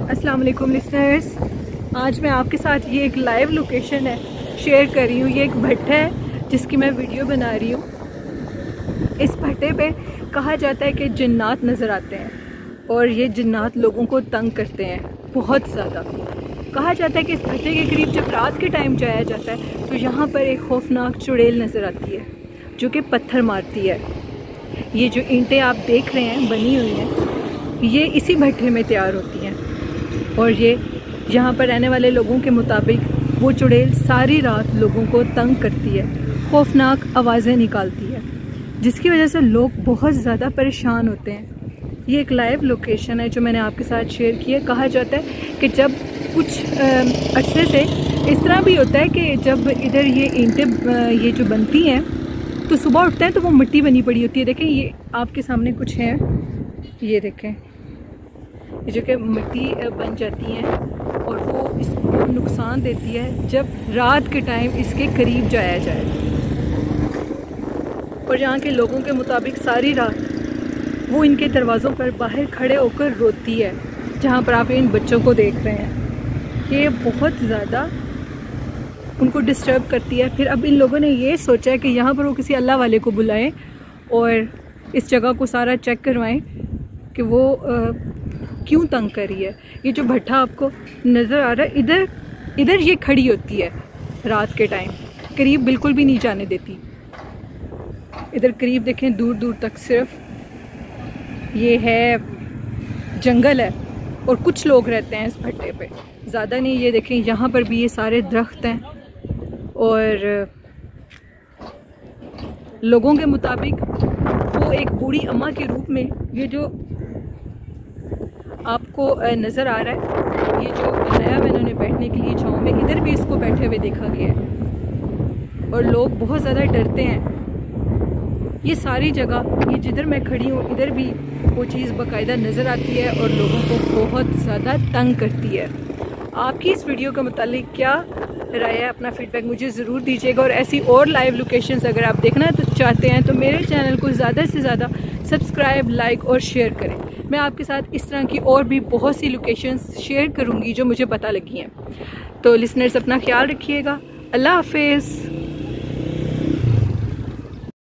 अस्सलाम वालेकुम लिसनर्स, आज मैं आपके साथ ये एक लाइव लोकेशन है शेयर कर रही हूँ। ये एक भट्टा है जिसकी मैं वीडियो बना रही हूँ। इस भट्टे पे कहा जाता है कि जिन्नात नज़र आते हैं और ये जिन्नात लोगों को तंग करते हैं बहुत ज़्यादा। कहा जाता है कि इस भट्टे के करीब जब रात के टाइम जाया जाता है तो यहाँ पर एक खौफनाक चुड़ैल नज़र आती है जो कि पत्थर मारती है। ये जो ईंटें आप देख रहे हैं बनी हुई हैं, ये इसी भट्टे में तैयार होती हैं और ये यहाँ पर रहने वाले लोगों के मुताबिक वो चुड़ैल सारी रात लोगों को तंग करती है, खौफनाक आवाज़ें निकालती है, जिसकी वजह से लोग बहुत ज़्यादा परेशान होते हैं। ये एक लाइव लोकेशन है जो मैंने आपके साथ शेयर की है। कहा जाता है कि जब कुछ अरसे से इस तरह भी होता है कि जब इधर ये ईंटें ये जो बनती हैं तो सुबह उठते हैं तो वो मिट्टी बनी पड़ी होती है। देखें ये आपके सामने कुछ है, ये देखें ये जो कि मिट्टी बन जाती हैं और वो इसको नुकसान देती है जब रात के टाइम इसके करीब जाया जाए। और यहाँ के लोगों के मुताबिक सारी रात वो इनके दरवाज़ों पर बाहर खड़े होकर रोती है। जहाँ पर आप इन बच्चों को देख रहे हैं, ये बहुत ज़्यादा उनको डिस्टर्ब करती है। फिर अब इन लोगों ने ये सोचा है कि यहाँ पर वो किसी अल्लाह वाले को बुलाएं और इस जगह को सारा चेक करवाएं कि वो क्यों तंग कर रही है। ये जो भट्टा आपको नज़र आ रहा है, इधर ये खड़ी होती है रात के टाइम, करीब बिल्कुल भी नहीं जाने देती। इधर करीब देखें दूर दूर तक सिर्फ ये है जंगल है और कुछ लोग रहते हैं इस भट्टे पे, ज़्यादा नहीं। ये देखें यहाँ पर भी ये सारे दरख्त हैं और लोगों के मुताबिक वो एक बूढ़ी अम्मा के रूप में ये जो आपको नज़र आ रहा है, ये जो बनाया हुआ इन्होंने बैठने के लिए छाँव में, इधर भी इसको बैठे हुए देखा गया है और लोग बहुत ज़्यादा डरते हैं। ये सारी जगह, ये जिधर मैं खड़ी हूँ इधर भी वो चीज़ बाकायदा नज़र आती है और लोगों को बहुत ज़्यादा तंग करती है। आपकी इस वीडियो के मुतालिक क्या राय है, अपना फीडबैक मुझे ज़रूर दीजिएगा। और ऐसी और लाइव लोकेशंस अगर आप देखना तो चाहते हैं तो मेरे चैनल को ज़्यादा से ज़्यादा सब्सक्राइब, लाइक और शेयर करें। मैं आपके साथ इस तरह की और भी बहुत सी लोकेशंस शेयर करूँगी जो मुझे पता लगी हैं। तो लिसनर्स अपना ख्याल रखिएगा। अल्लाह हाफिज़।